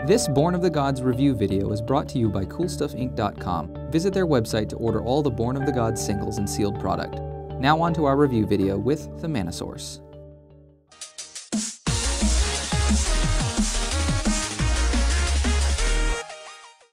This Born of the Gods review video is brought to you by CoolStuffInc.com. Visit their website to order all the Born of the Gods singles and sealed product. Now on to our review video with the Mana Source.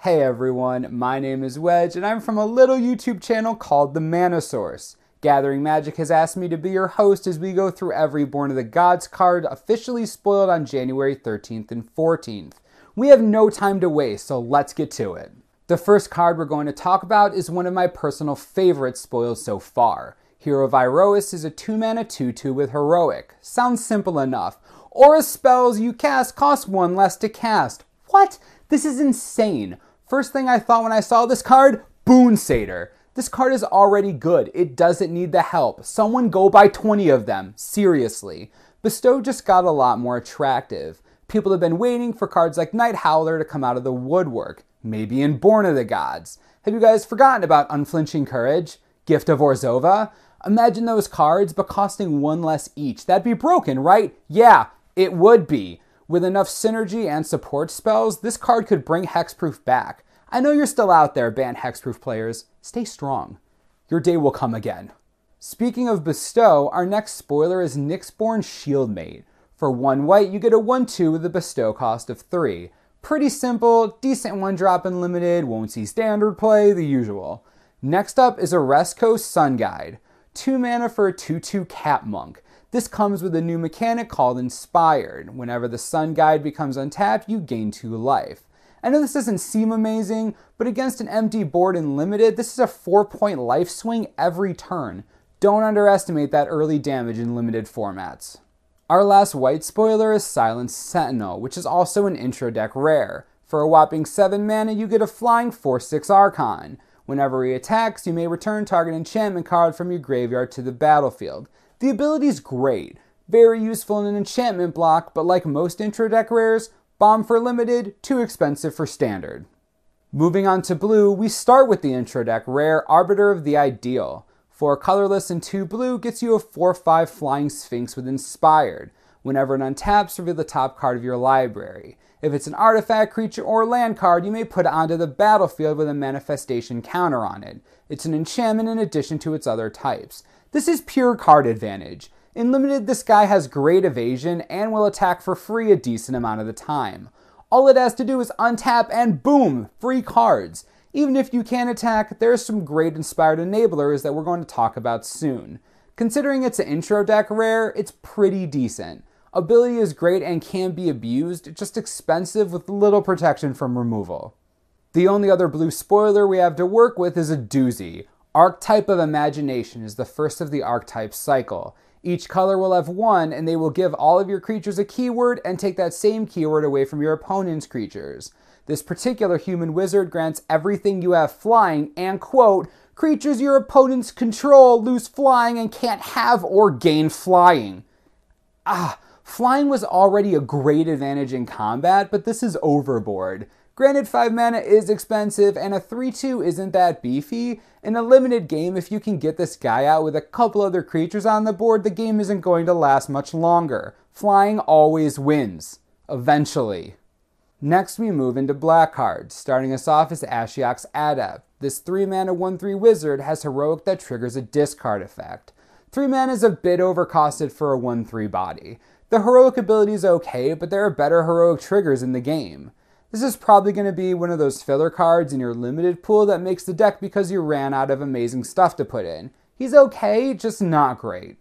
Hey everyone, my name is Wedge and I'm from a little YouTube channel called the Mana Source. Gathering Magic has asked me to be your host as we go through every Born of the Gods card officially spoiled on January 13th and 14th. We have no time to waste, so let's get to it. The first card we're going to talk about is one of my personal favorite spoils so far. Hero of Iroas is a 2-mana 2/2 with Heroic. Sounds simple enough. Aura spells you cast cost 1 less to cast. What? This is insane. First thing I thought when I saw this card, Boon Satyr. This card is already good. It doesn't need the help. Someone go buy 20 of them. Seriously. Bestow just got a lot more attractive. People have been waiting for cards like Night Howler to come out of the woodwork. Maybe in Born of the Gods. Have you guys forgotten about Unflinching Courage? Gift of Orzhova? Imagine those cards, but costing 1 less each. That'd be broken, right? Yeah, it would be. With enough synergy and support spells, this card could bring Hexproof back. I know you're still out there, banned Hexproof players. Stay strong. Your day will come again. Speaking of Bestow, our next spoiler is Nyxborn Shieldmate. For 1 white, you get a 1/2 with a Bestow cost of 3. Pretty simple, decent 1-drop in limited, won't see standard play, the usual. Next up is Oresco Sun Guide. 2 mana for a 2/2 Cat Monk. This comes with a new mechanic called Inspired. Whenever the Sun Guide becomes untapped, you gain 2 life. I know this doesn't seem amazing, but against an empty board in limited, this is a 4-point life swing every turn. Don't underestimate that early damage in limited formats. Our last white spoiler is Silent Sentinel, which is also an intro deck rare. For a whopping 7 mana, you get a flying 4/6 Archon. Whenever he attacks, you may return target enchantment card from your graveyard to the battlefield. The ability's great, very useful in an enchantment block, but like most intro deck rares, bomb for limited, too expensive for standard. Moving on to blue, we start with the intro deck rare Arbiter of the Ideal. 4 colorless and 2 blue gets you a 4/5 Flying Sphinx with Inspired. Whenever it untaps, reveal the top card of your library. If it's an artifact, creature, or land card, you may put it onto the battlefield with a manifestation counter on it. It's an enchantment in addition to its other types. This is pure card advantage. In limited, this guy has great evasion and will attack for free a decent amount of the time. All it has to do is untap and boom, free cards. Even if you can't attack, there are some great inspired enablers that we're going to talk about soon. Considering it's an intro deck rare, it's pretty decent. Ability is great and can be abused, just expensive with little protection from removal. The only other blue spoiler we have to work with is a doozy. Archetype of Imagination is the first of the archetype cycle. Each color will have 1, and they will give all of your creatures a keyword and take that same keyword away from your opponent's creatures. This particular human wizard grants everything you have flying and, quote, creatures your opponents control lose flying and can't have or gain flying. Flying was already a great advantage in combat, but this is overboard. Granted, 5 mana is expensive, and a 3/2 isn't that beefy. In a limited game, if you can get this guy out with a couple other creatures on the board, the game isn't going to last much longer. Flying always wins. Eventually. Next, we move into black cards. Starting us off is Ashiok's Adept. This 3 mana 1/3 wizard has Heroic that triggers a discard effect. 3 mana is a bit overcosted for a 1/3 body. The Heroic ability is okay, but there are better Heroic triggers in the game. This is probably going to be one of those filler cards in your limited pool that makes the deck because you ran out of amazing stuff to put in. He's okay, just not great.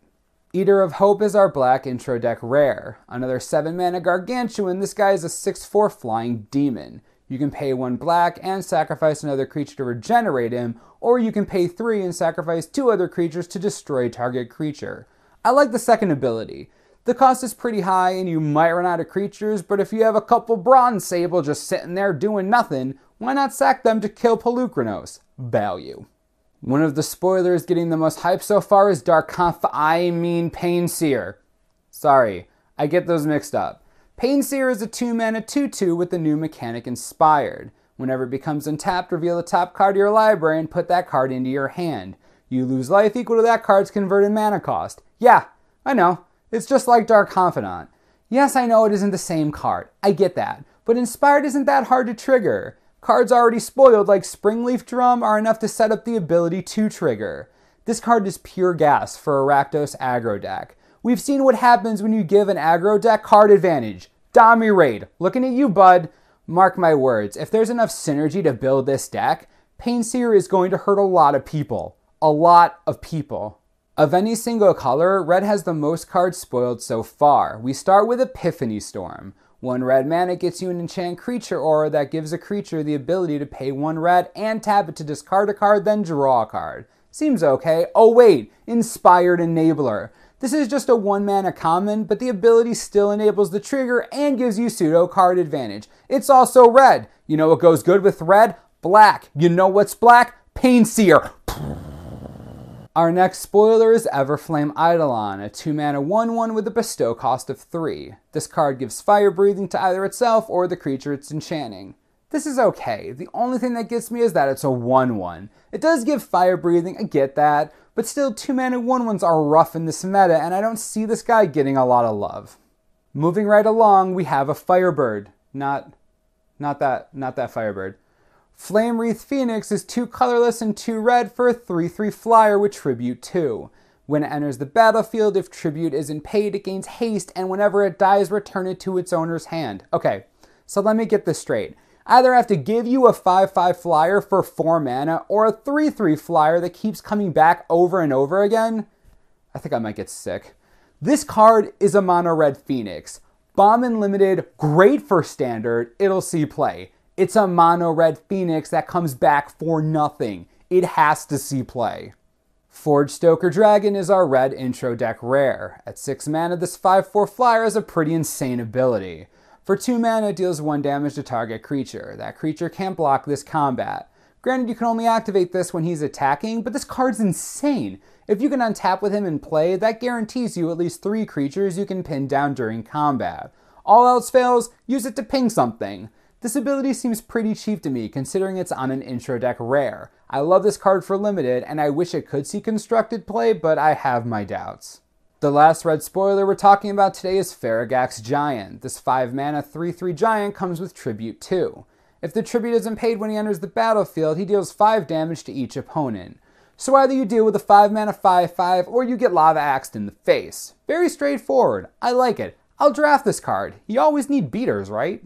Eater of Hope is our black intro deck rare. Another 7 mana Gargantuan, this guy is a 6/4 flying demon. You can pay 1 black and sacrifice another creature to regenerate him, or you can pay 3 and sacrifice 2 other creatures to destroy target creature. I like the second ability. The cost is pretty high and you might run out of creatures, but if you have a couple Bronze Sable just sitting there doing nothing, why not sack them to kill Pelukrinos? Value. One of the spoilers getting the most hype so far is Painseer. Sorry, I get those mixed up. Painseer is a 2 mana 2/2 with the new mechanic Inspired. Whenever it becomes untapped, reveal the top card of your library and put that card into your hand. You lose life equal to that card's converted mana cost. Yeah, I know. It's just like Dark Confidant. Yes, I know it isn't the same card. I get that. But Inspired isn't that hard to trigger. Cards already spoiled like Springleaf Drum are enough to set up the ability to trigger. This card is pure gas for a Rakdos aggro deck. We've seen what happens when you give an aggro deck card advantage. Dami Raid, looking at you, bud. Mark my words, if there's enough synergy to build this deck, Painseer is going to hurt a lot of people. A lot of people. Of any single color, red has the most cards spoiled so far. We start with Epiphany Storm. 1 red mana gets you an enchant creature aura that gives a creature the ability to pay 1 red and tap it to discard a card, then draw a card. Seems okay. Oh wait, Inspired Enabler. This is just a 1 mana common, but the ability still enables the trigger and gives you pseudo card advantage. It's also red. You know what goes good with red? Black. You know what's black? Painseer. Our next spoiler is Everflame Eidolon, a 2 mana 1/1 with a bestow cost of 3. This card gives fire breathing to either itself or the creature it's enchanting. This is okay. The only thing that gets me is that it's a 1/1. It does give fire breathing, I get that, but still 2 mana 1/1s are rough in this meta and I don't see this guy getting a lot of love. Moving right along, we have a Firebird. Not that Firebird. Flame Wreath Phoenix is 2 colorless and 2 red for a 3/3 flyer with Tribute 2. When it enters the battlefield, if Tribute isn't paid, it gains haste, and whenever it dies, return it to its owner's hand. Okay, so let me get this straight. I either have to give you a 5/5 flyer for 4 mana, or a 3/3 flyer that keeps coming back over and over again? I think I might get sick. This card is a mono red Phoenix. Bomb and limited, great for standard, it'll see play. It's a mono red Phoenix that comes back for nothing. It has to see play. Forge Stoker Dragon is our red intro deck rare. At 6 mana, this 5/4 flyer has a pretty insane ability. For 2 mana, it deals 1 damage to target creature. That creature can't block this combat. Granted, you can only activate this when he's attacking, but this card's insane. If you can untap with him in play, that guarantees you at least 3 creatures you can pin down during combat. All else fails, use it to ping something. This ability seems pretty cheap to me, considering it's on an intro deck rare. I love this card for limited, and I wish it could see constructed play, but I have my doubts. The last red spoiler we're talking about today is Farragax Giant. This 5 mana 3/3 giant comes with Tribute 2. If the tribute isn't paid when he enters the battlefield, he deals 5 damage to each opponent. So either you deal with a 5 mana 5/5, or you get lava axed in the face. Very straightforward. I like it. I'll draft this card. You always need beaters, right?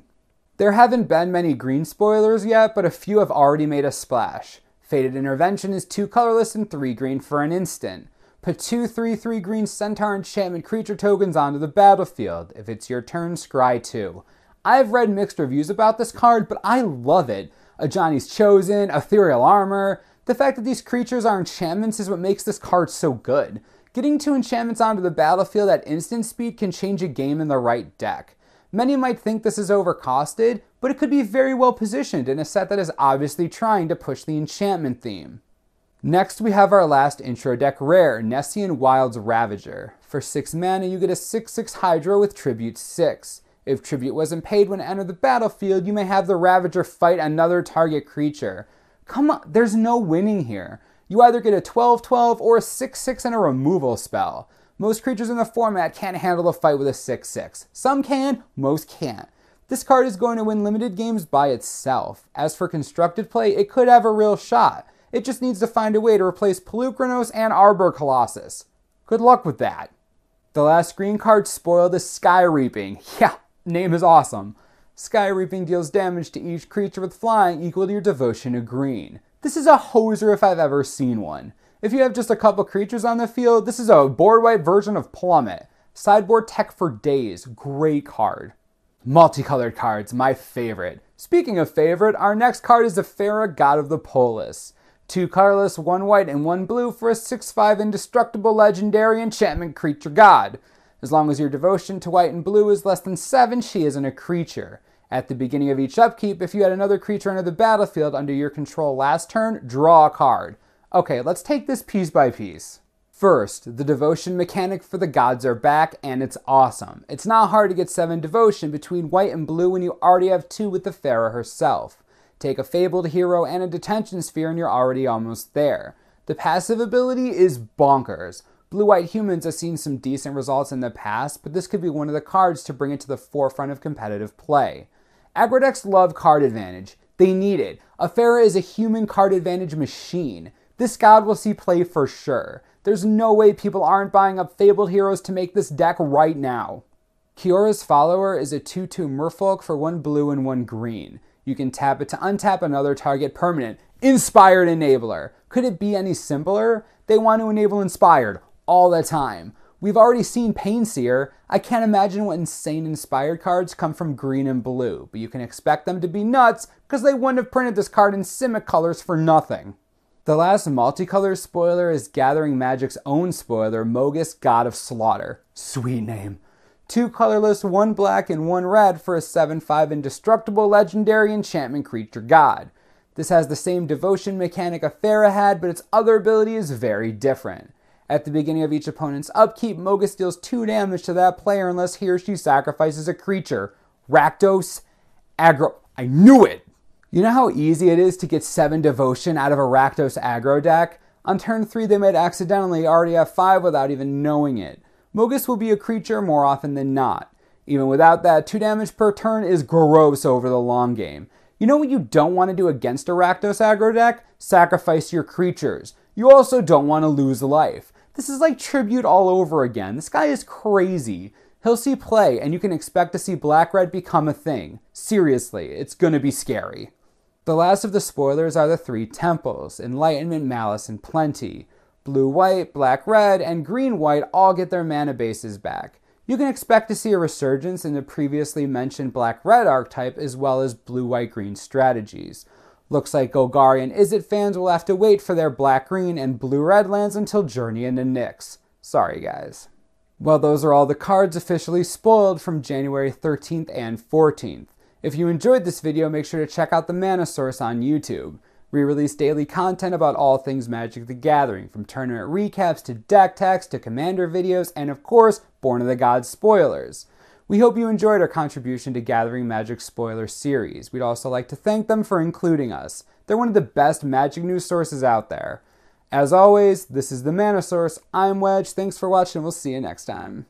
There haven't been many green spoilers yet, but a few have already made a splash. Fated Intervention is 2 colorless and 3 green for an instant. Put 2 3/3 green Centaur enchantment creature tokens onto the battlefield. If it's your turn, scry 2. I've read mixed reviews about this card, but I love it. Ajani's Chosen, Ethereal Armor. The fact that these creatures are enchantments is what makes this card so good. Getting 2 enchantments onto the battlefield at instant speed can change a game in the right deck. Many might think this is overcosted, but it could be very well positioned in a set that is obviously trying to push the enchantment theme. Next, we have our last intro deck rare, Nessian Wild's Ravager. For 6 mana, you get a 6/6 Hydra with Tribute 6. If Tribute wasn't paid when it entered the battlefield, you may have the Ravager fight another target creature. Come on, there's no winning here. You either get a 12/12 or a 6/6 and a removal spell. Most creatures in the format can't handle the fight with a 6/6. Some can, most can't. This card is going to win limited games by itself. As for constructed play, it could have a real shot. It just needs to find a way to replace Pelucranos and Arbor Colossus. Good luck with that. The last green card spoiled is Sky Reaping. Yeah, name is awesome. Sky Reaping deals damage to each creature with flying equal to your devotion to green. This is a hoser if I've ever seen one. If you have just a couple creatures on the field, this is a board wipe version of Plummet. Sideboard tech for days. Great card. Multicolored cards, my favorite. Speaking of favorite, our next card is the Farah God of the Polis. 2 colorless, 1 white, and 1 blue for a 6/5 indestructible legendary enchantment creature god. As long as your devotion to white and blue is less than 7, she isn't a creature. At the beginning of each upkeep, if you had another creature enter the battlefield under your control last turn, draw a card. Okay, let's take this piece by piece. First, the devotion mechanic for the gods are back, and it's awesome. It's not hard to get 7 devotion between white and blue when you already have 2 with the Farah herself. Take a fabled hero and a detention sphere and you're already almost there. The passive ability is bonkers. Blue-white humans have seen some decent results in the past, but this could be one of the cards to bring it to the forefront of competitive play. Aggro decks love card advantage. They need it. Afera is a human card advantage machine. This god will see play for sure. There's no way people aren't buying up Fabled Heroes to make this deck right now. Kiora's Follower is a 2/2 merfolk for 1 blue and 1 green. You can tap it to untap another target permanent. Inspired Enabler. Could it be any simpler? They want to enable Inspired all the time. We've already seen Painseer. I can't imagine what insane inspired cards come from green and blue, but you can expect them to be nuts because they wouldn't have printed this card in Simic colors for nothing. The last multicolor spoiler is Gathering Magic's own spoiler, Mogis, God of Slaughter. Sweet name. 2 colorless, 1 black, and 1 red for a 7/5 indestructible legendary enchantment creature god. This has the same devotion mechanic Afera had, but its other ability is very different. At the beginning of each opponent's upkeep, Mogis deals 2 damage to that player unless he or she sacrifices a creature. Rakdos, aggro. I knew it! You know how easy it is to get 7 devotion out of a Rakdos aggro deck? On turn 3, they might accidentally already have 5 without even knowing it. Mogis will be a creature more often than not. Even without that, 2 damage per turn is gross over the long game. You know what you don't want to do against a Rakdos aggro deck? Sacrifice your creatures. You also don't want to lose life. This is like Tribute all over again. This guy is crazy. He'll see play, and you can expect to see Black-Red become a thing. Seriously, it's gonna be scary. The last of the spoilers are the 3 temples, Enlightenment, Malice, and Plenty. Blue-White, Black-Red, and Green-White all get their mana bases back. You can expect to see a resurgence in the previously mentioned Black-Red archetype as well as Blue-White-Green strategies. Looks like Golgari and Izzet fans will have to wait for their Black-Green and Blue-Red lands until Journey into Nyx. Sorry guys. Well, those are all the cards officially spoiled from January 13th and 14th. If you enjoyed this video, make sure to check out the Mana Source on YouTube. We release daily content about all things Magic the Gathering, from tournament recaps to deck techs to commander videos, and of course, Born of the Gods spoilers. We hope you enjoyed our contribution to Gathering Magic spoiler series. We'd also like to thank them for including us. They're one of the best Magic news sources out there. As always, this is the Mana Source. I'm Wedge. Thanks for watching. We'll see you next time.